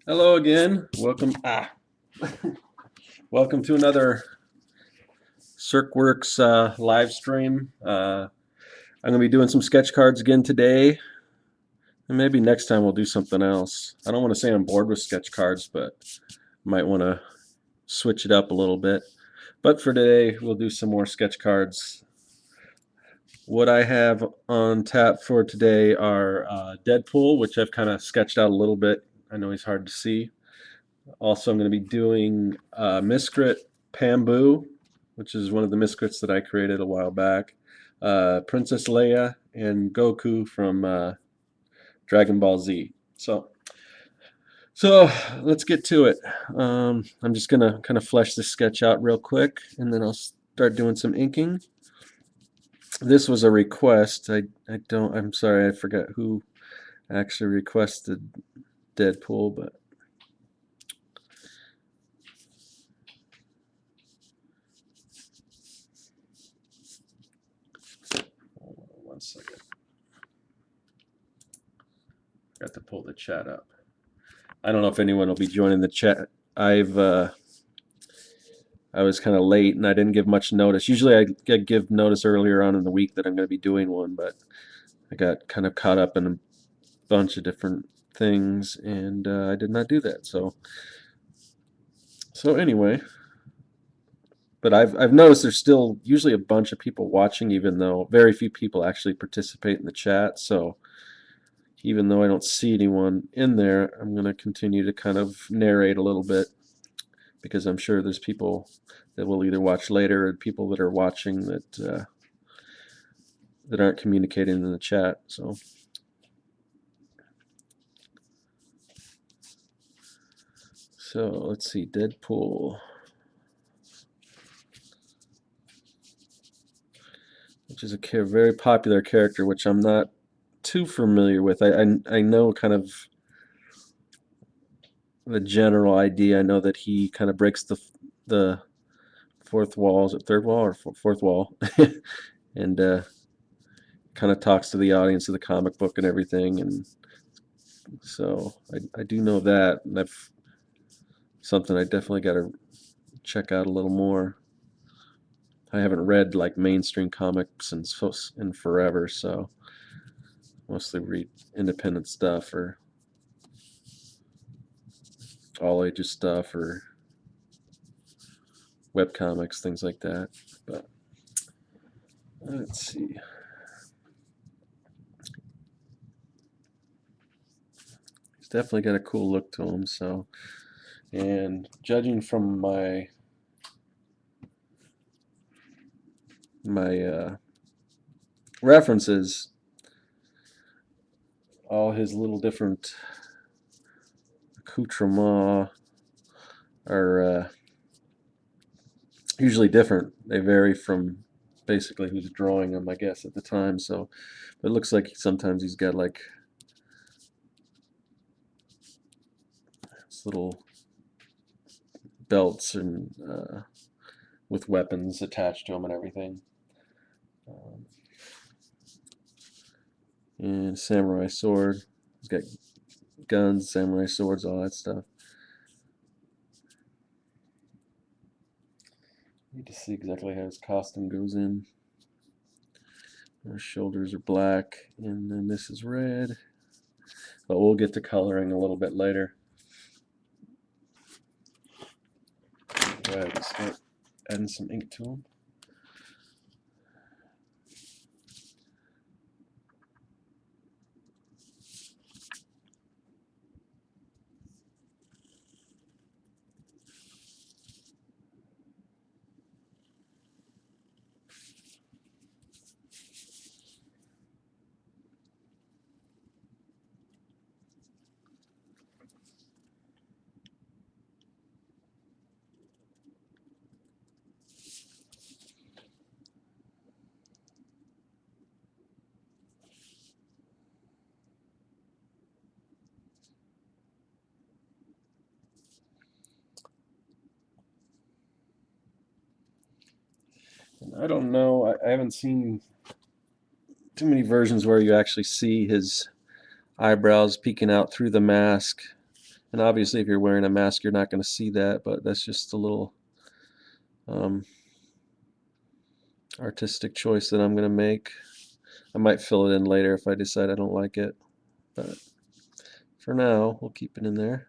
Hello again. Welcome to another CircWorks live stream. I'm going to be doing some sketch cards again today, and maybe next time we'll do something else. I don't want to say I'm bored with sketch cards, but might want to switch it up a little bit. But for today, we'll do some more sketch cards. What I have on tap for today are Deadpool, which I've kind of sketched out a little bit. I know he's hard to see. Also, I'm going to be doing Miscrit Pamboo, which is one of the Miscrits that I created a while back. Princess Leia and Goku from Dragon Ball Z. So let's get to it. I'm just going to kind of flesh this sketch out real quick, and then I'll start doing some inking. This was a request. I'm sorry, I forgot who actually requested Deadpool, but hold on one second. Got to pull the chat up. I don't know if anyone will be joining the chat. I was kind of late and I didn't give much notice. Usually I give notice earlier on in the week that I'm going to be doing one, but I got kind of caught up in a bunch of different things and I did not do that. So anyway, but I've noticed there's still usually a bunch of people watching, even though very few people actually participate in the chat. So even though I don't see anyone in there, I'm going to continue to kind of narrate a little bit because I'm sure there's people that will either watch later or people that are watching that aren't communicating in the chat. So let's see, Deadpool, which is a very popular character, which I'm not too familiar with. I know kind of the general idea. I know that he kind of breaks the fourth wall. Is it third wall or fourth wall? And kind of talks to the audience of the comic book and everything. And so I do know that, and that's something I definitely got to check out a little more. I haven't read like mainstream comics in forever, so mostly read independent stuff or all ages stuff or web comics, things like that. But let's see. He's definitely got a cool look to him. So, and judging from my references, all his little different accoutrements are usually different. They vary from basically who's drawing them, I guess, at the time. So it looks like sometimes he's got like this little belts and with weapons attached to them and everything. And samurai sword. He's got guns, samurai swords, all that stuff. Need to see exactly how his costume goes in. Our shoulders are black, and then this is red. But we'll get to coloring a little bit later. Go ahead and start adding some ink to them. And I don't know, I haven't seen too many versions where you actually see his eyebrows peeking out through the mask And obviously if you're wearing a mask, you're not going to see that, but that's just a little artistic choice that I'm going to make. I might fill it in later if I decide I don't like it, but for now, we'll keep it in there.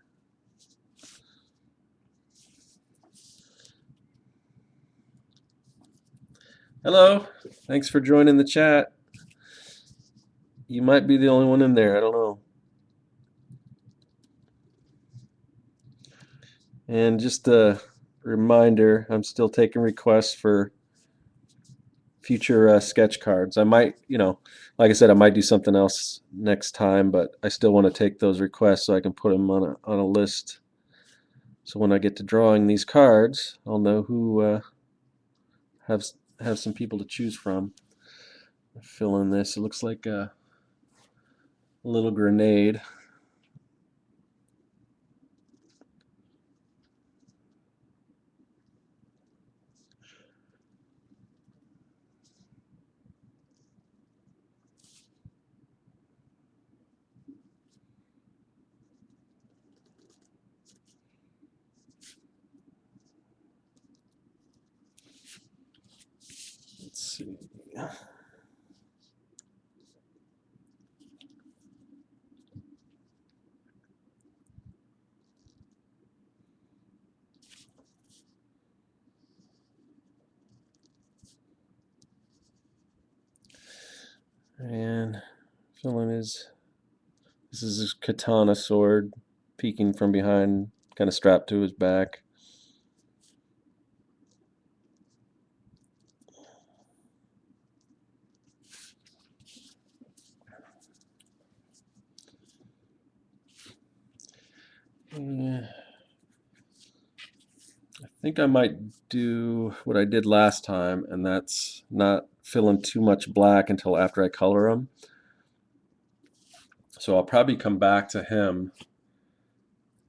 Hello, thanks for joining the chat. You might be the only one in there, I don't know. And just a reminder, I'm still taking requests for future sketch cards. I might, like I said, I might do something else next time, but I still want to take those requests so I can put them on a list. So when I get to drawing these cards, I'll know who have some people to choose from. Fill in this. It looks like a little grenade. Let's see. And fill in this is his katana sword peeking from behind, kind of strapped to his back. I think I might do what I did last time, and that's not fill in too much black until after I color him. So I'll probably come back to him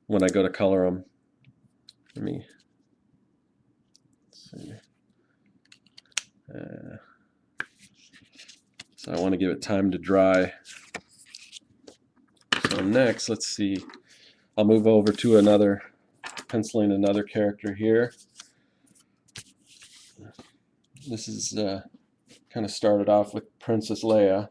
when I go to color him. Let me see. So I want to give it time to dry. So next, let's see. I'll move over to another, penciling another character here. This is kind of started off with Princess Leia.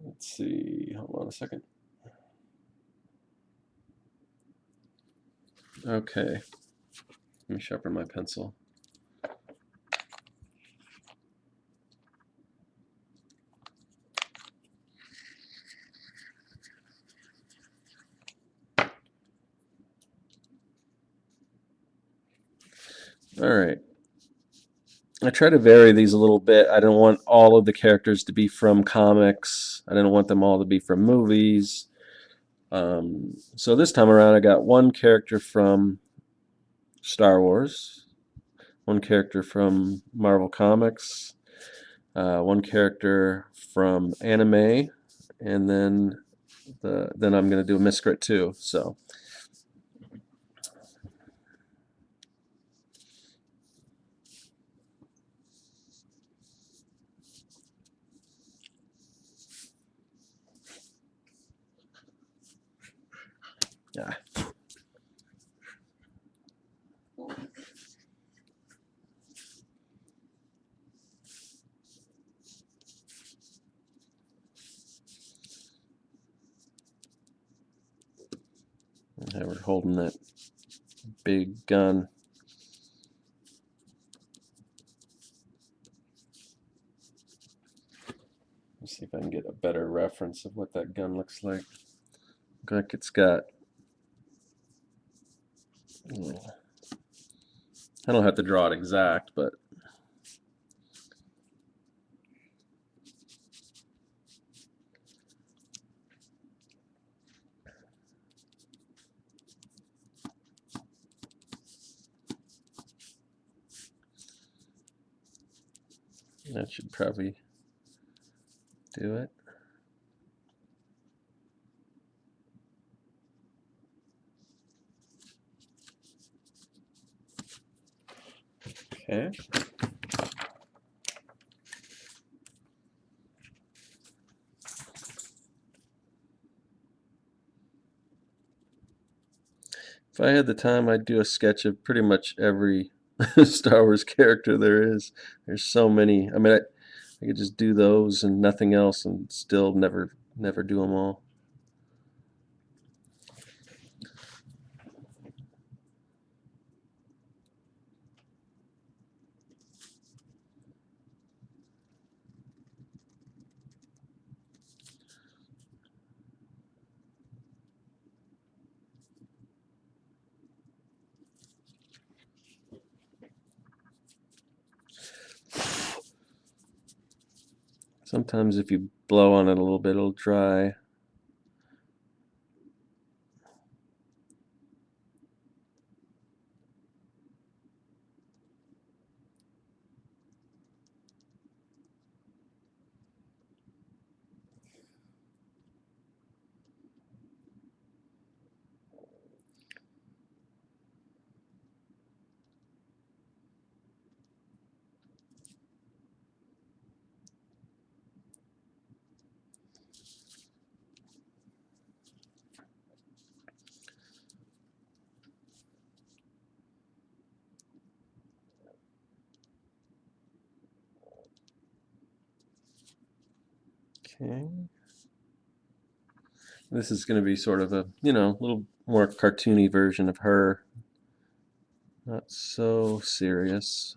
Let's see, hold on a second. Okay, let me sharpen my pencil. All right. I try to vary these a little bit. I don't want all of the characters to be from comics. I didn't want them all to be from movies. So this time around, I got one character from Star Wars, one character from Marvel Comics, one character from anime, and then I'm going to do a miscrit too. So. Yeah. And we're holding that big gun. Let's see if I can get a better reference of what that gun looks like. Looks like it's got. I don't have to draw it exact, but that should probably do it. Okay. If I had the time, I'd do a sketch of pretty much every Star Wars character there is. There's so many. I mean, I could just do those and nothing else and still never do them all. Sometimes if you blow on it a little bit, it'll dry. Okay. This is going to be sort of a, little more cartoony version of her. Not so serious.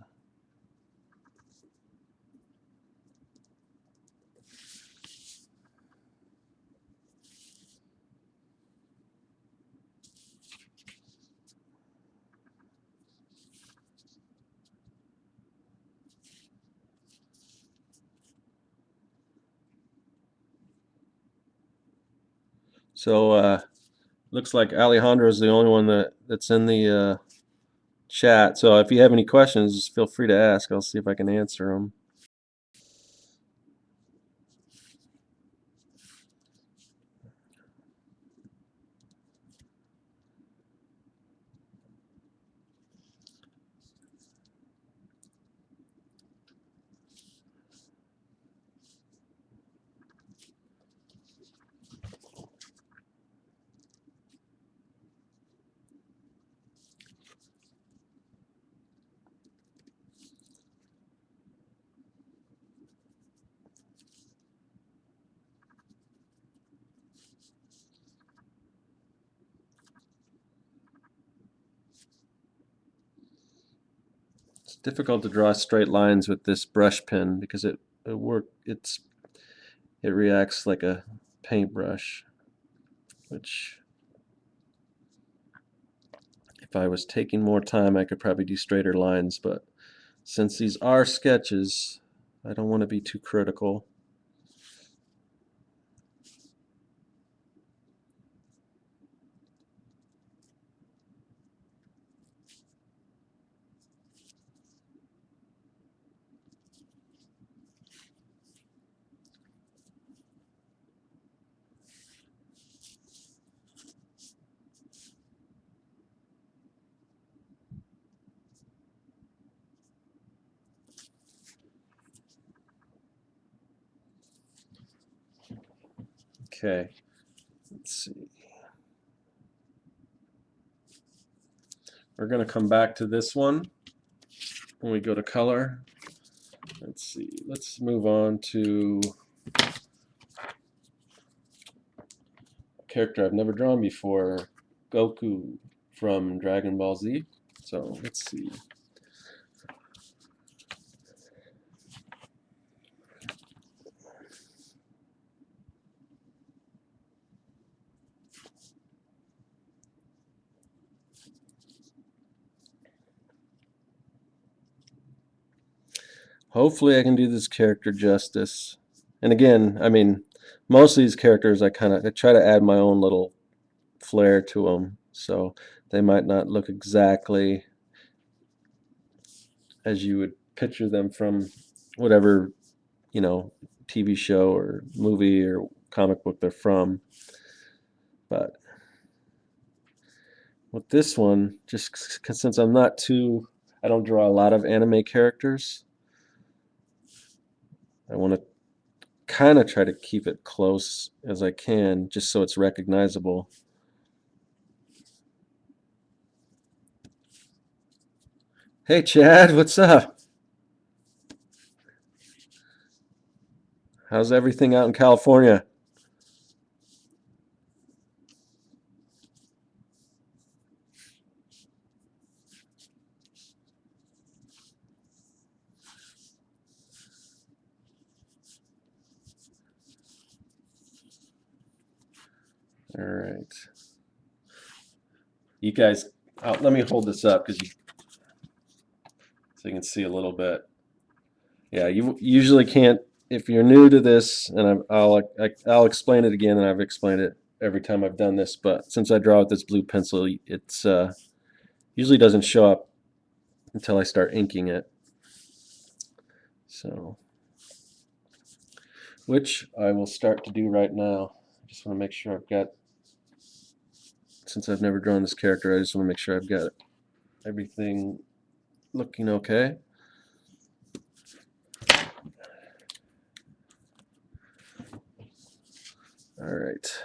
So, looks like Alejandro's the only one that's in the chat. So if you have any questions, just feel free to ask. I'll see if I can answer them. It's difficult to draw straight lines with this brush pen because it reacts like a paintbrush, which if I was taking more time, I could probably do straighter lines, but since these are sketches, I don't want to be too critical. Okay, let's see. We're going to come back to this one when we go to color. Let's see. Let's move on to a character I've never drawn before, Goku from Dragon Ball Z. So let's see. Hopefully I can do this character justice. And again, I mean, most of these characters I try to add my own little flair to them. So they might not look exactly as you would picture them from whatever, TV show or movie or comic book they're from. But with this one, just since I don't draw a lot of anime characters, I want to kind of try to keep it close as I can, just so it's recognizable. Hey Chad, what's up? How's everything out in California? All right. You guys, let me hold this up so you can see a little bit. Yeah, you usually can't if you're new to this, and I'll explain it again, and I've explained it every time I've done this. But since I draw with this blue pencil, it's usually doesn't show up until I start inking it. So, which I will start to do right now. I just want to make sure I've got, since I've never drawn this character, I just want to make sure I've got everything looking okay. All right.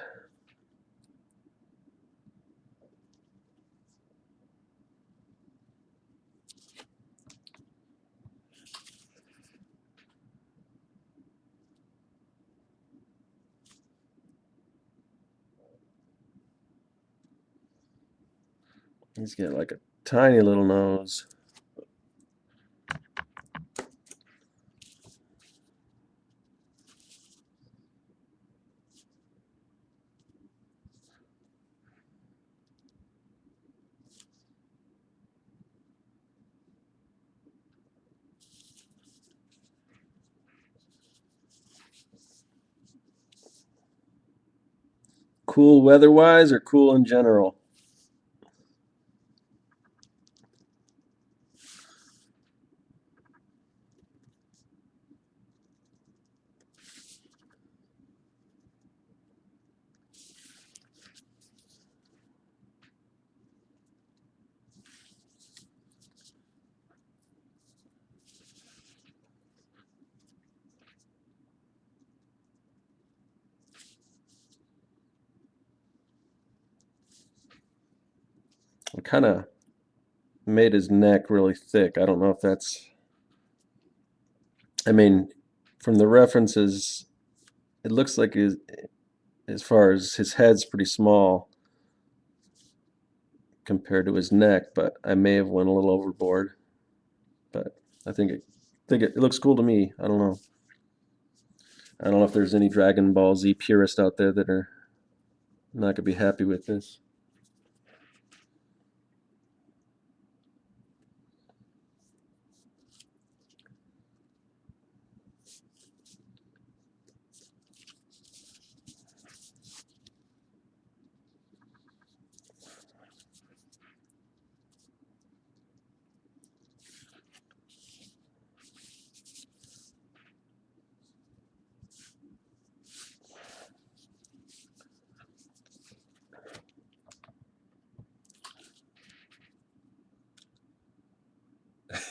He's got like a tiny little nose. Cool weather-wise or cool in general? I kind of made his neck really thick. I don't know if that's, I mean, from the references, it looks like as far as his head's pretty small compared to his neck, but I may have went a little overboard. But I think it looks cool to me. I don't know. I don't know if there's any Dragon Ball Z purists out there that are not gonna be happy with this.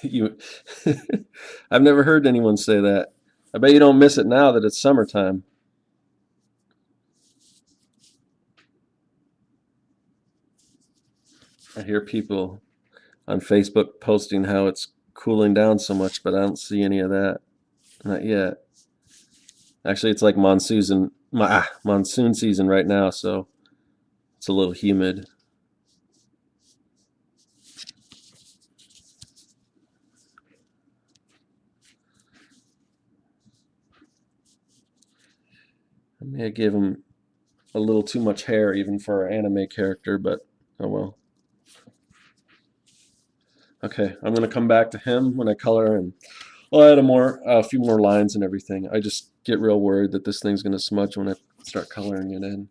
You, I've never heard anyone say that. I bet you don't miss it now that it's summertime. I hear people on Facebook posting how it's cooling down so much, but I don't see any of that. Not yet. Actually, it's like monsoon season right now, so it's a little humid. I may have given him a little too much hair even for an anime character, but oh well. Okay, I'm gonna come back to him when I color, and I'll add a few more lines and everything. I just get real worried that this thing's gonna smudge when I start coloring it in.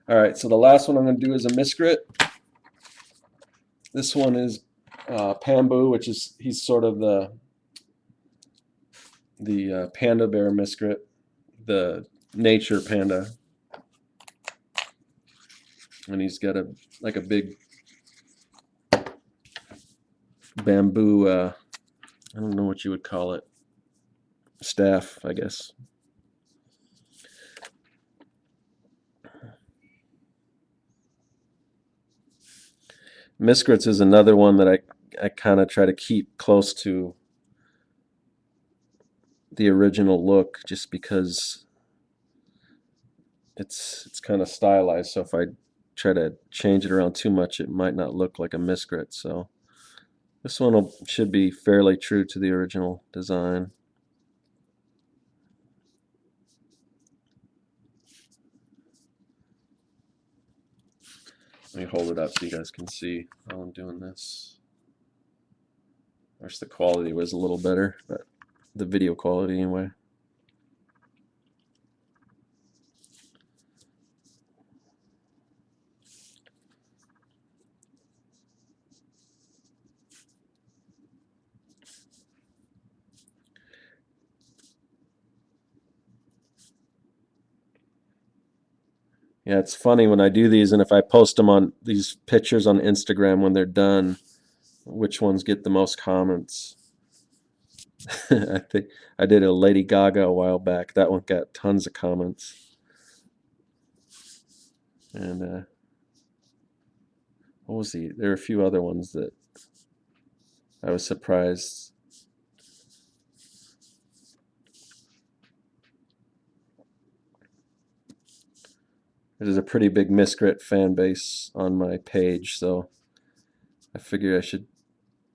All right, so the last one I'm gonna do is a miscrit. This one is Pamboo, which is he's sort of the panda bear miscrit, the nature panda, and he's got a like a big bamboo. I don't know what you would call it. Staff, I guess. Miskrits is another one that I kind of try to keep close to the original look, just because it's kind of stylized. So if I try to change it around too much, it might not look like a Miskrit. So this one should be fairly true to the original design. Let me hold it up so you guys can see how I'm doing this. I wish the quality was a little better, but the video quality anyway. Yeah, it's funny when I do these, and if I post them on these pictures on Instagram when they're done, which ones get the most comments. I think I did a Lady Gaga a while back. That one got tons of comments. And what was the? There are a few other ones that I was surprised. There's a pretty big Miskrit fan base on my page, so I figure I should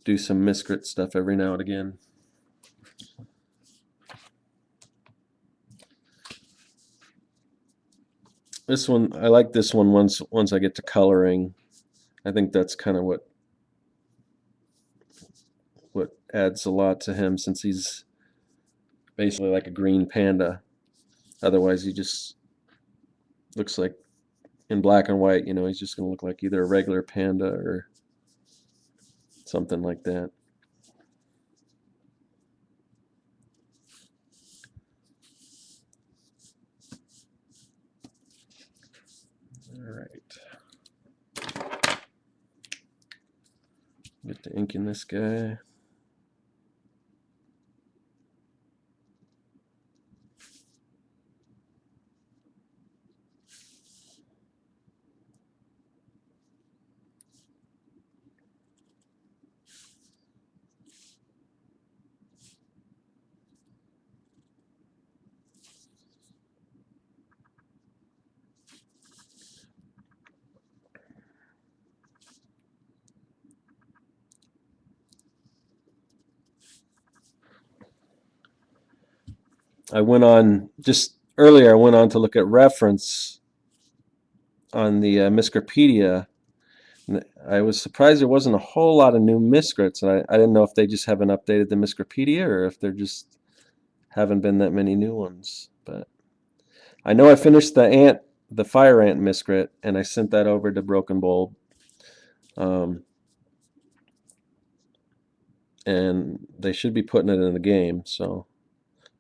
do some Miskrit stuff every now and again. This one, I like this one once I get to coloring. I think that's kind of what adds a lot to him, since he's basically like a green panda. Otherwise, he just looks like, in black and white, he's just going to look like either a regular panda or something like that. All right. Get the ink in this guy. I went on just earlier. I went on to look at reference on the Miscropedia. I was surprised there wasn't a whole lot of new Miskrits, and I didn't know if they just haven't updated the Miscropedia or if there just haven't been that many new ones. But I know I finished the fire ant Miskrit, and I sent that over to Broken Bulb. And they should be putting it in the game. So,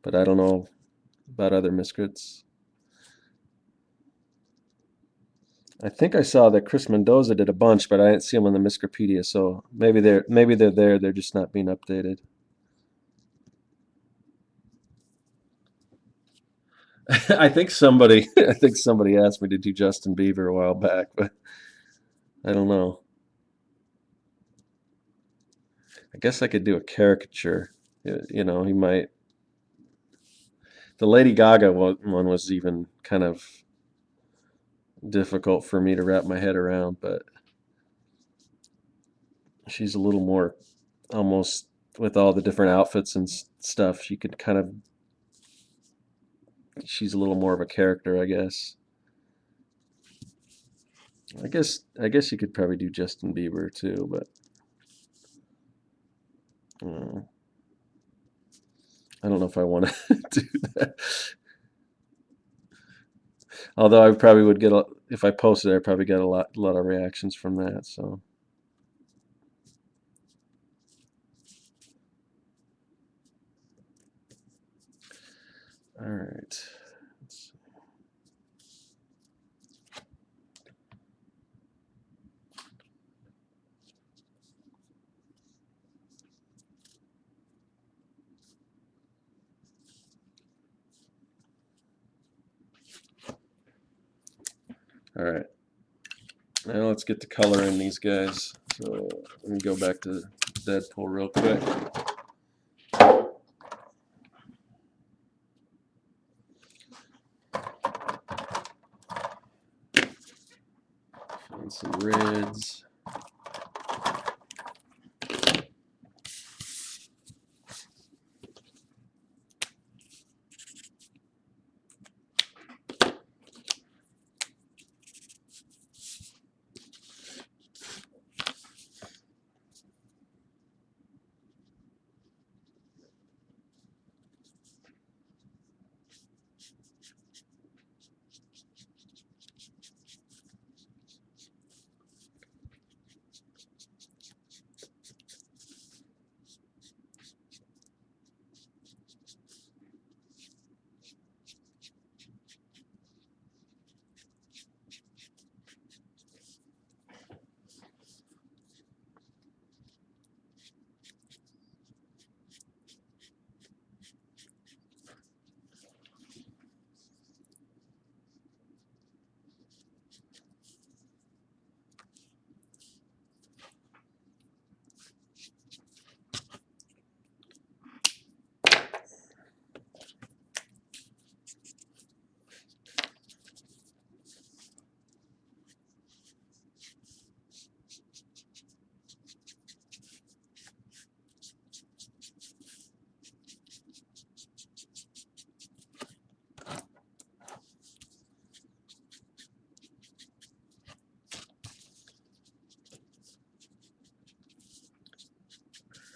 but I don't know about other Miskrits. I think I saw that Chris Mendoza did a bunch, but I didn't see them on the Miscropedia. So maybe they're there. They're just not being updated. I think somebody asked me to do Justin Bieber a while back, but I don't know. I guess I could do a caricature. He might. The Lady Gaga one was even kind of difficult for me to wrap my head around, but she's a little more, almost, with all the different outfits and stuff. She's a little more of a character, I guess. I guess you could probably do Justin Bieber too, but uh, I don't know if I want to do that. Although I probably would get if I posted it, I probably get a lot of reactions from that. So, all right. All right. Now let's get to coloring these guys. So let me go back to Deadpool real quick. Find some reds.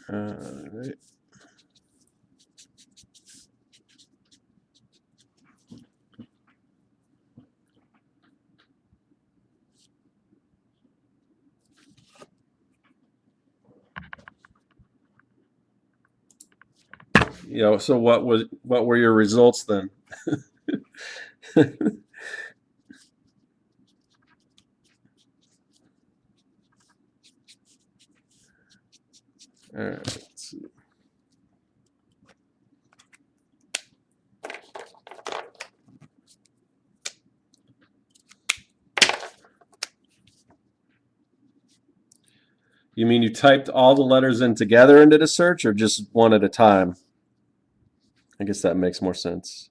Right. So what were your results then? All right, let's see. You mean you typed all the letters in together into the search, or just one at a time? I guess that makes more sense.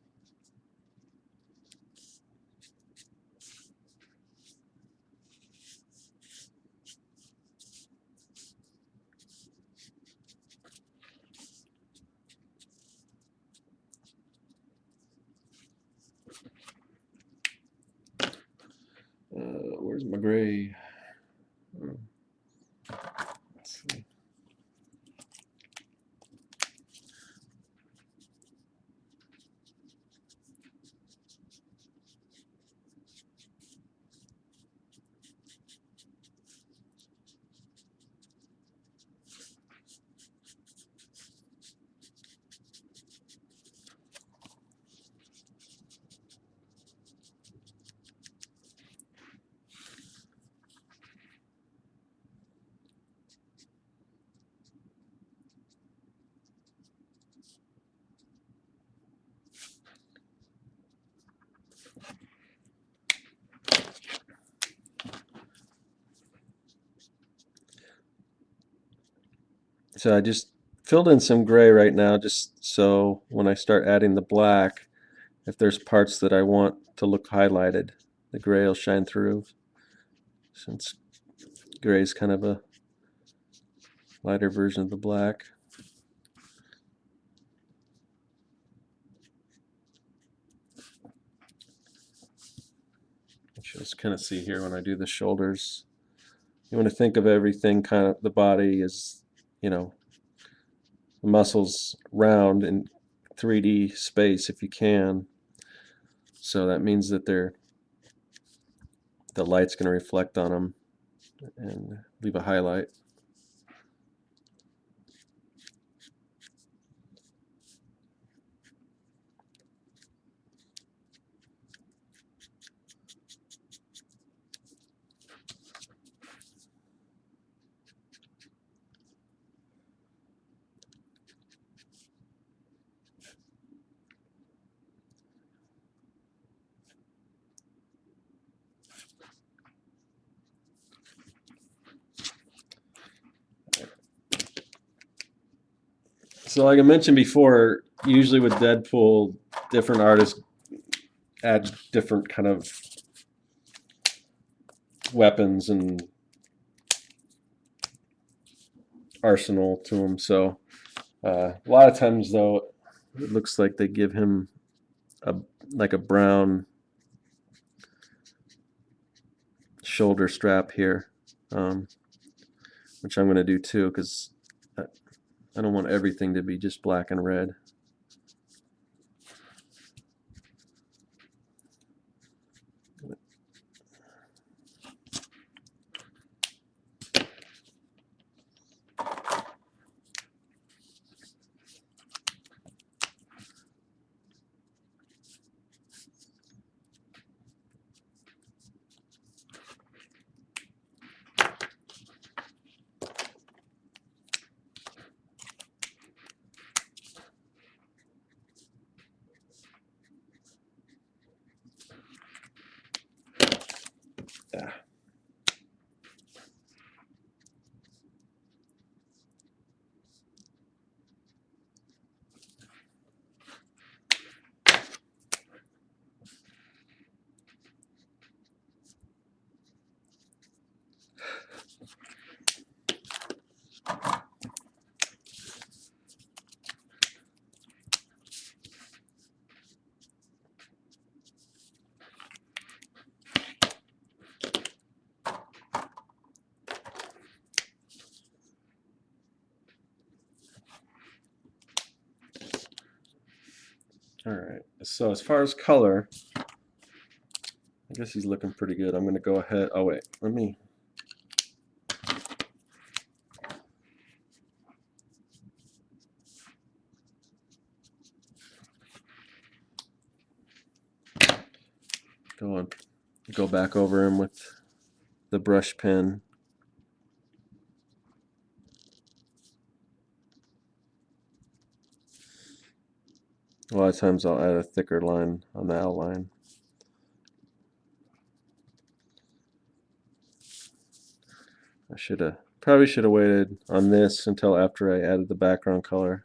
Where's my gray? Let's see. So I just filled in some gray right now, just so when I start adding the black, if there's parts that I want to look highlighted, the gray will shine through, since gray is kind of a lighter version of the black. You should just kind of see here when I do the shoulders. You want to think of everything kind of, the body is, the muscles round in 3D space if you can. So that means that the light's going to reflect on them and leave a highlight. So like I mentioned before, usually with Deadpool, different artists add different kind of weapons and arsenal to him. So a lot of times though, it looks like they give him like a brown shoulder strap here, which I'm going to do too, because I don't want everything to be just black and red. Yeah. All right. So as far as color, I guess he's looking pretty good. I'm going to go ahead. Oh wait, let me. Go back over him with the brush pen. A lot of times I'll add a thicker line on the outline. Probably should have waited on this until after I added the background color.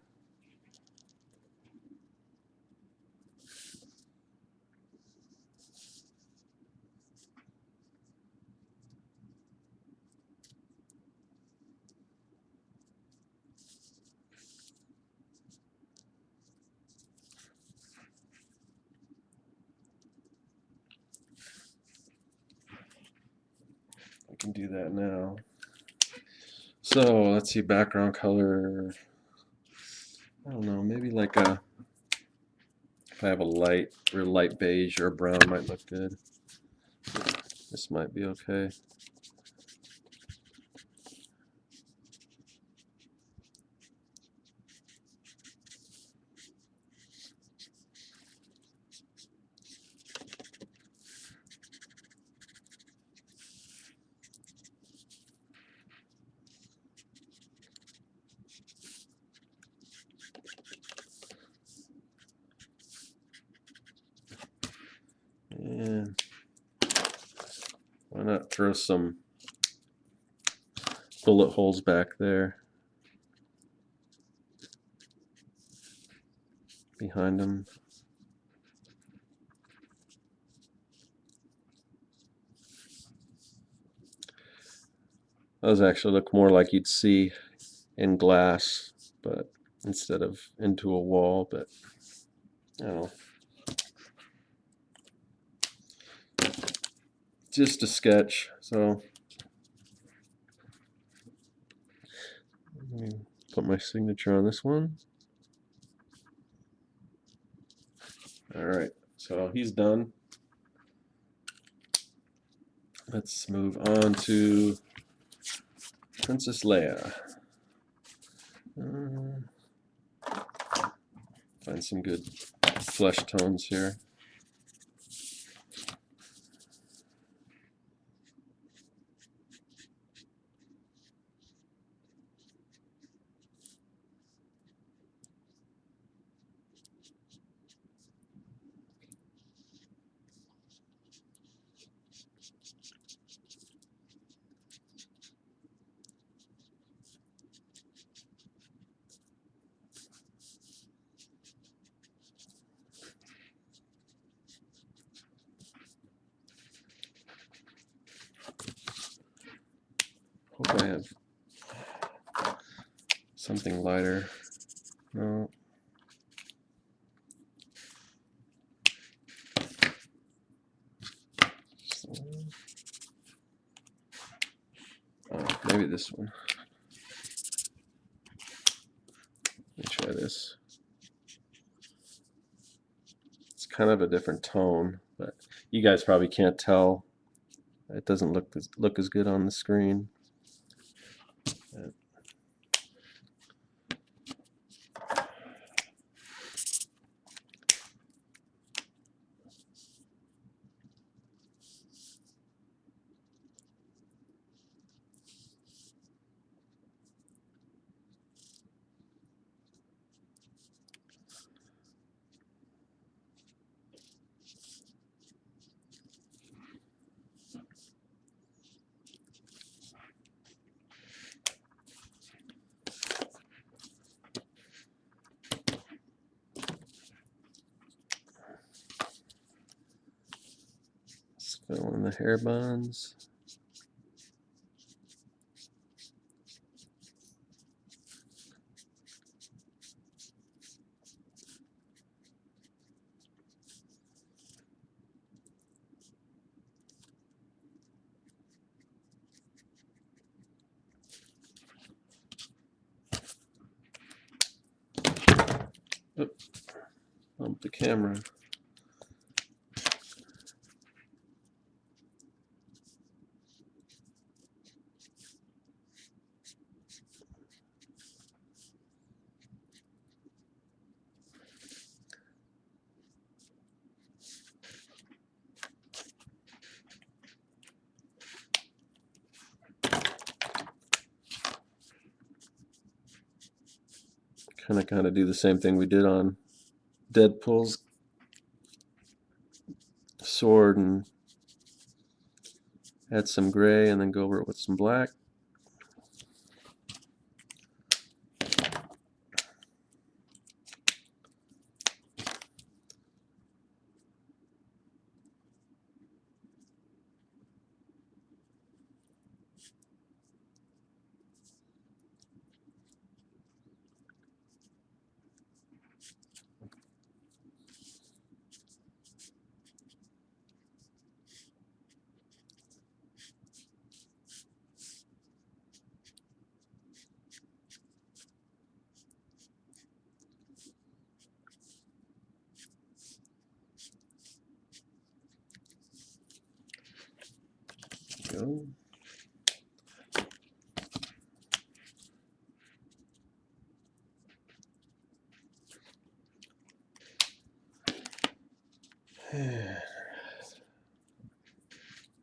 I can do that now. So let's see, background color. I don't know, maybe like if I have a real light beige or brown might look good. This might be okay. And why not throw some bullet holes back there behind them. Those actually look more like you'd see in glass, but instead of into a wall, but I don't know. Just a sketch, so let me put my signature on this one. All right, so he's done. Let's move on to Princess Leia. Find some good flesh tones here. I have something lighter. No. Oh, maybe this one. Let me try this. It's kind of a different tone, but you guys probably can't tell. It doesn't look as good on the screen. Fill in the hair bonds. Oops, bump the camera. Kind of do the same thing we did on Deadpool's sword and add some gray and then go over it with some black. Go.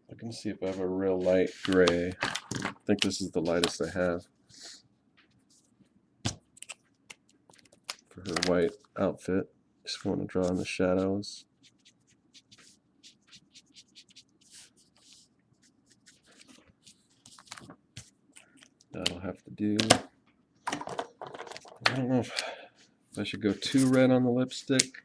Looking to see if I have a real light gray. I think this is the lightest I have for her white outfit. Just want to draw in the shadows. That'll have to do. I don't know if I should go too red on the lipstick.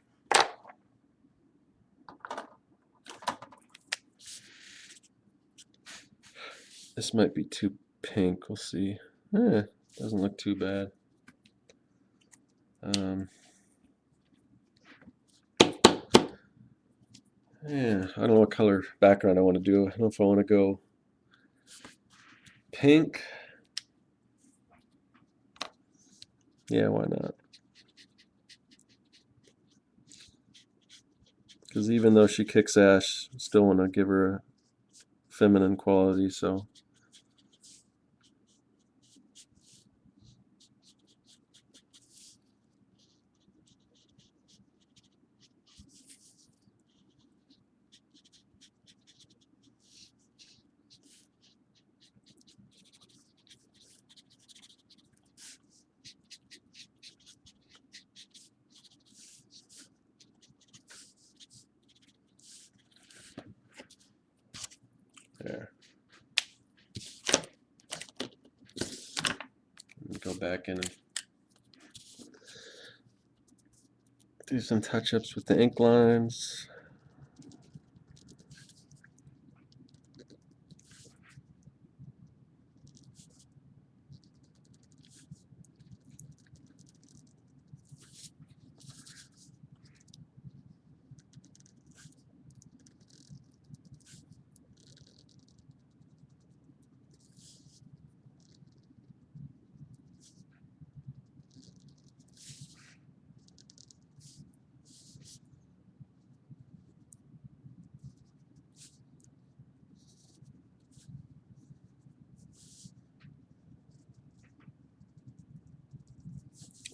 This might be too pink. We'll see. Doesn't look too bad. Yeah, I don't know what color background I want to do. I don't know if I want to go pink. Yeah, why not? Because even though she kicks ass, I still want to give her a feminine quality, so. There. Go back in and do some touch-ups with the ink lines.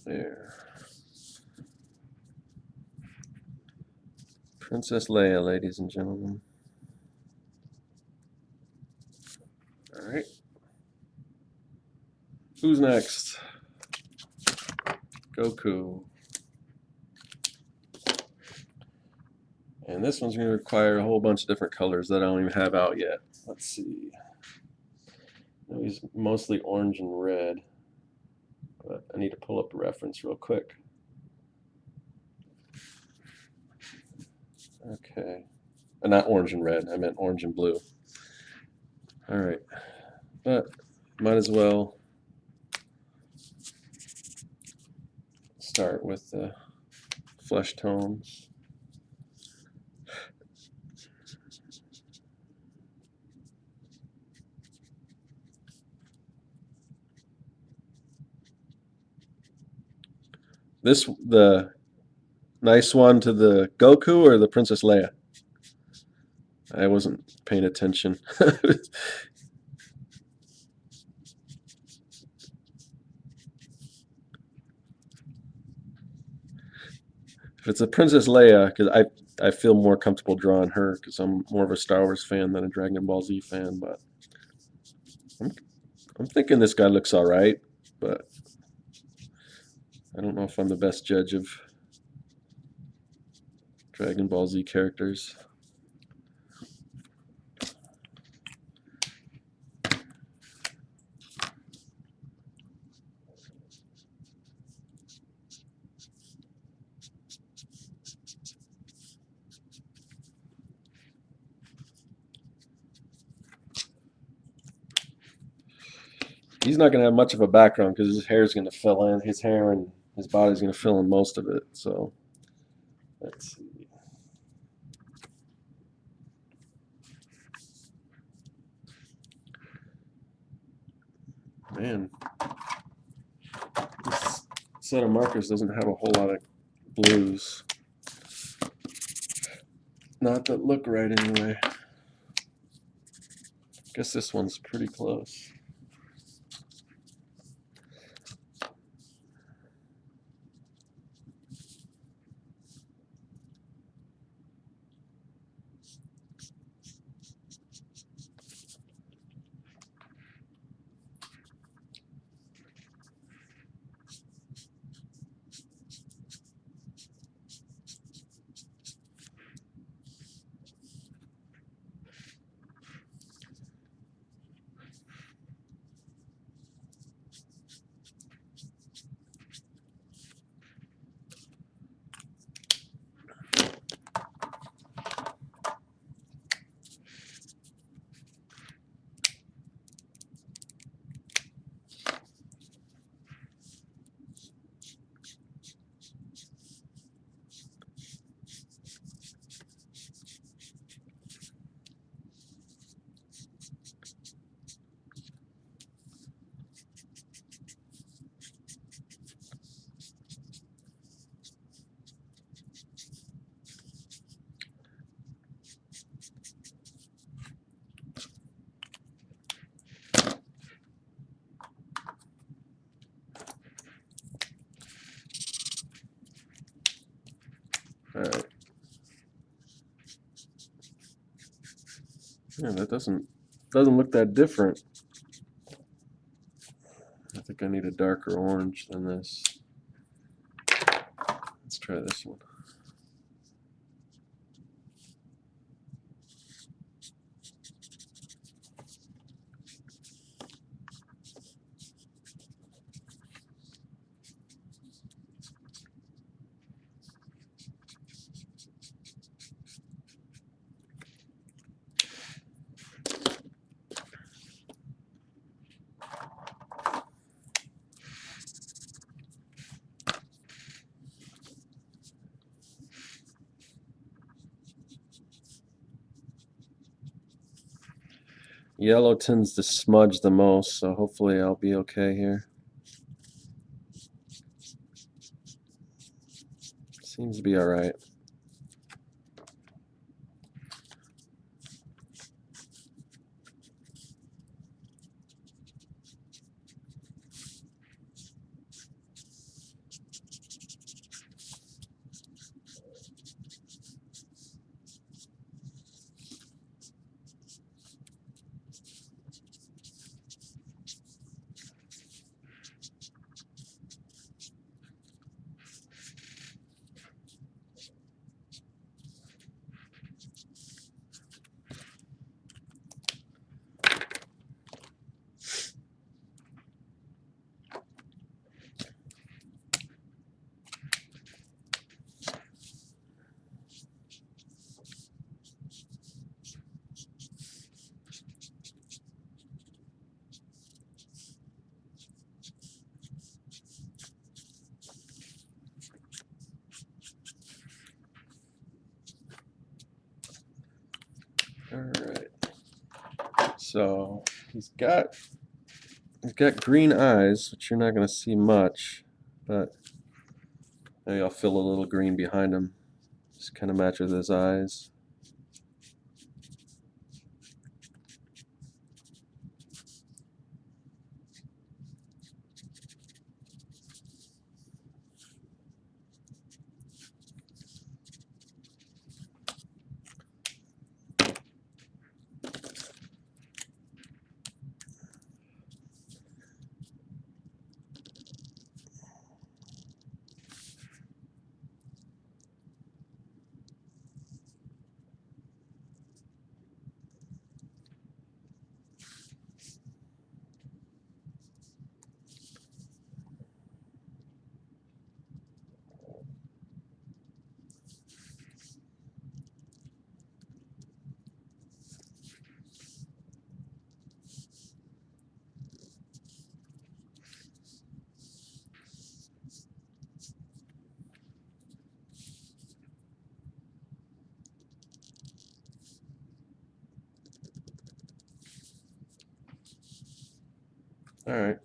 There. Princess Leia, ladies and gentlemen. Alright. Who's next? Goku. And this one's going to require a whole bunch of different colors that I don't even have out yet. Let's see. He's mostly orange and red, but I need to pull up a reference real quick. Okay. Not orange and red, I meant orange and blue. Alright. But might as well start with the flesh tones. The nice one to the Goku or the Princess Leia? I wasn't paying attention. If it's a Princess Leia, because I feel more comfortable drawing her because I'm more of a Star Wars fan than a Dragon Ball Z fan. But I'm thinking this guy looks all right, but I don't know if I'm the best judge of Dragon Ball Z characters. He's not going to have much of a background because his hair is going to fill in. His hair and his body's going to fill in most of it. So let's see. Man, this set of markers doesn't have a whole lot of blues. Not that look right anyway. Guess this one's pretty close. All right. Yeah, that doesn't look that different. I think I need a darker orange than this. Let's try this one. Yellow tends to smudge the most, so hopefully I'll be okay here. Seems to be all right. So he's got green eyes, which you're not going to see much, but maybe I'll fill a little green behind him. Just kind of match with his eyes. Alright,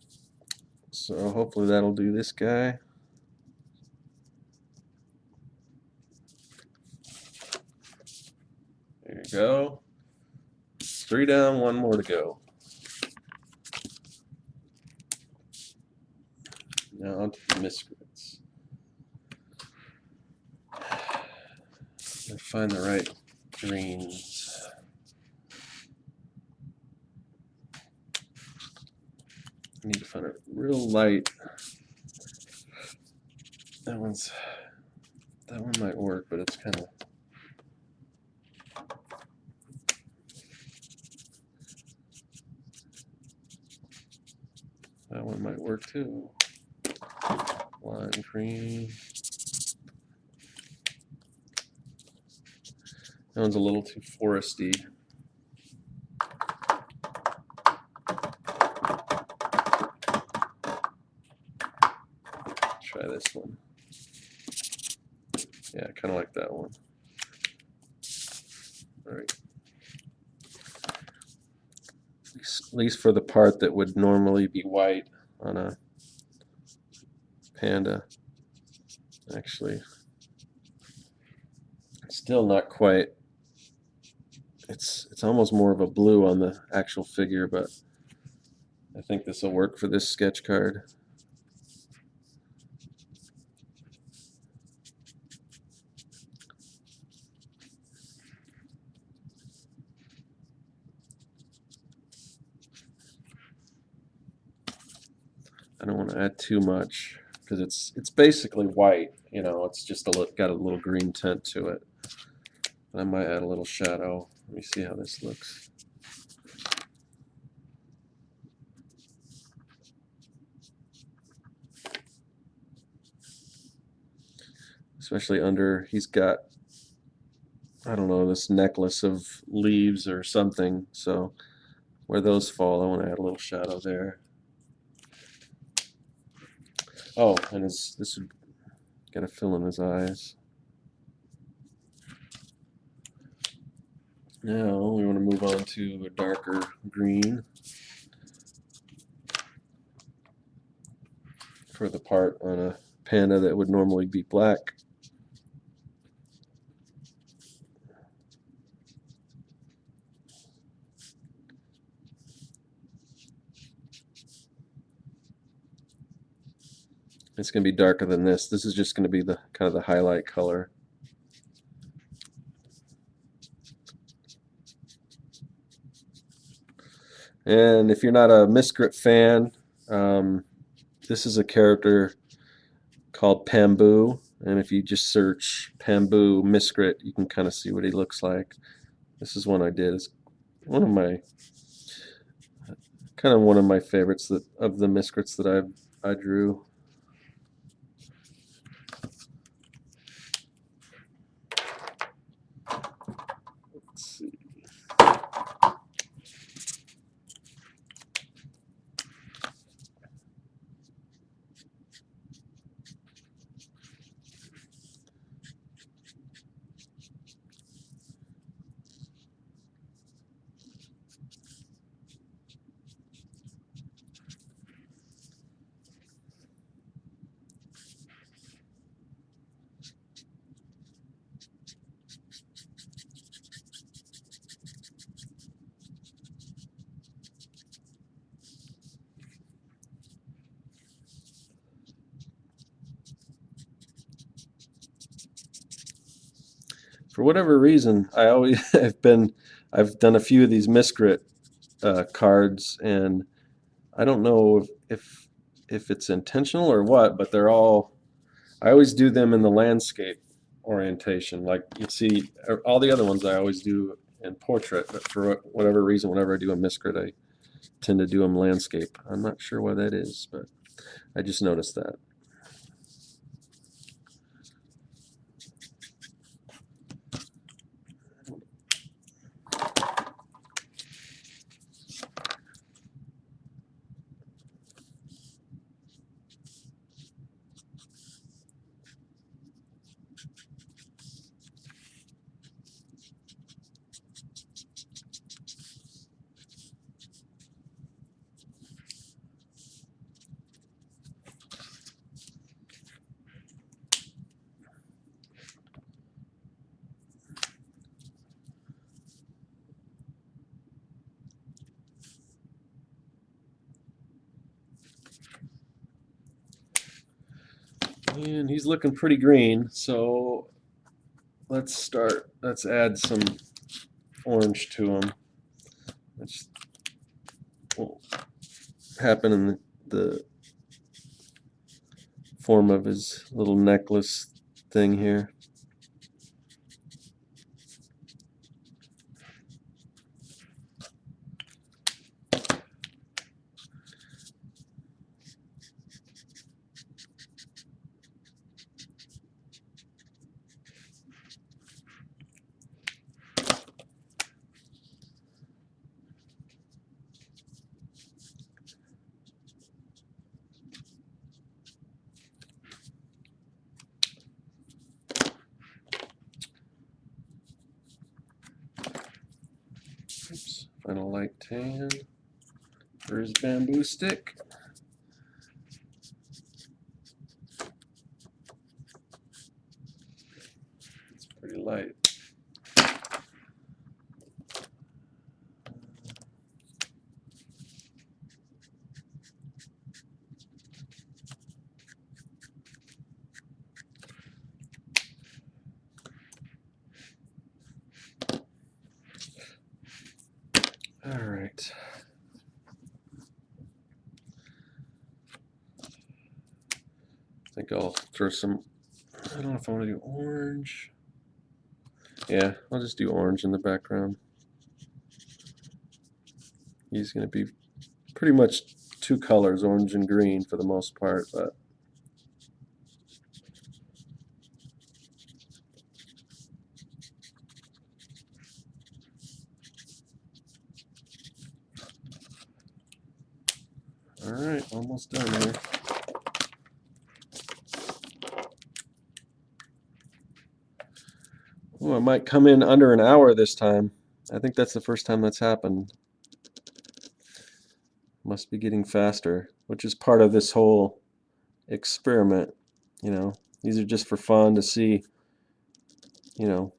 so hopefully that'll do this guy. There you go. 3 down, 1 more to go. Now on to the miscreants. Gotta find the right greens. I need to find it real light. That one might work, but it's kind of. That one might work too. Lime green. That one's a little too foresty. Try this one. Yeah, kind of like that one. All right. At least for the part that would normally be white on a panda. Actually, still not quite. It's almost more of a blue on the actual figure, but I think this will work for this sketch card. I don't want to add too much because it's basically white. You know, it's just got a little green tint to it. I might add a little shadow. Let me see how this looks. Especially under, he's got, I don't know, this necklace of leaves or something. So where those fall, I want to add a little shadow there. Oh, and this would got to fill in his eyes. Now we want to move on to a darker green for the part on a panda that would normally be black. It's going to be darker than this. This is just going to be the kind of the highlight color. And if you're not a Miscrit fan, this is a character called Pamboo, and if you just search Pamboo Miscrit, you can kind of see what he looks like. This is one I did. It's one of my favorites of the Miscrits that I drew. Let's see. for whatever reason, I've done a few of these miscrit cards, and I don't know if it's intentional or what, but I always do them in the landscape orientation. Like you see, all the other ones I always do in portrait, but for whatever reason, whenever I do a miscrit, I tend to do them landscape. I'm not sure why that is, but I just noticed that. And he's looking pretty green, so let's add some orange to him, which will happen in the form of his little necklace thing here. Oops, final light tan for his bamboo stick. It's pretty light. All right. I think I'll throw some, I don't know if I want to do orange. Yeah, I'll just do orange in the background. He's going to be pretty much two colors, orange and green for the most part, but all right, almost done here. Oh, I might come in under an hour this time. I think that's the first time that's happened. Must be getting faster, which is part of this whole experiment. You know, these are just for fun to see, you know,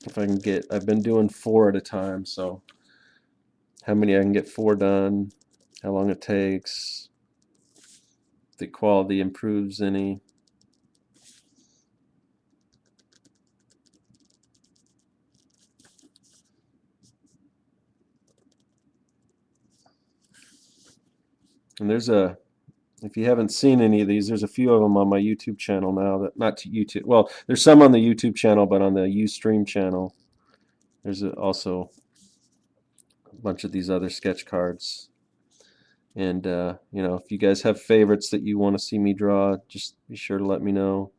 if I can get, I've been doing 4 at a time, so how many I can get 4 done, how long it takes, if the quality improves any. And if you haven't seen any of these, there's a few of them on my YouTube channel now. That not to YouTube. Well, there's some on the YouTube channel, but on the Ustream channel, there's also a bunch of these other sketch cards. And you know, if you guys have favorites that you want to see me draw, just be sure to let me know.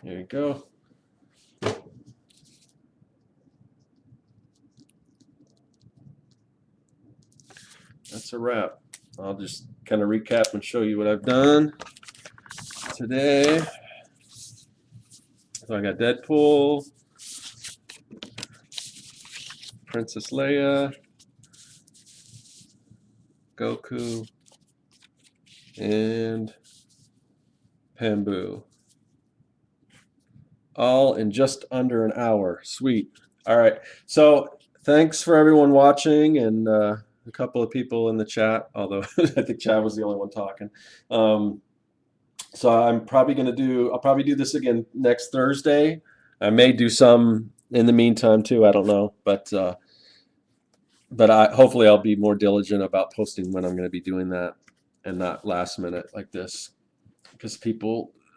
There you go. That's a wrap. I'll just kind of recap and show you what I've done today. So I got Deadpool, Princess Leia, Goku, and Pamboo. All in just under an hour. Sweet. All right. So thanks for everyone watching, and a couple of people in the chat, although I think Chad was the only one talking. So I'll probably do this again next Thursday. I may do some in the meantime too. I don't know, but hopefully I'll be more diligent about posting when I'm going to be doing that, and not last minute like this, because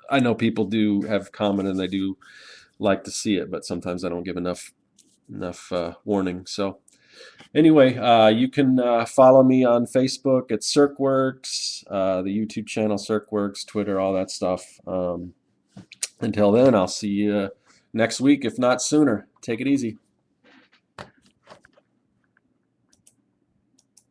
I know people do have commented and they do like to see it, but sometimes I don't give enough warning. So anyway, you can follow me on Facebook at CircWorks, the YouTube channel CircWorks, Twitter, all that stuff. Until then, I'll see you next week, if not sooner. Take it easy.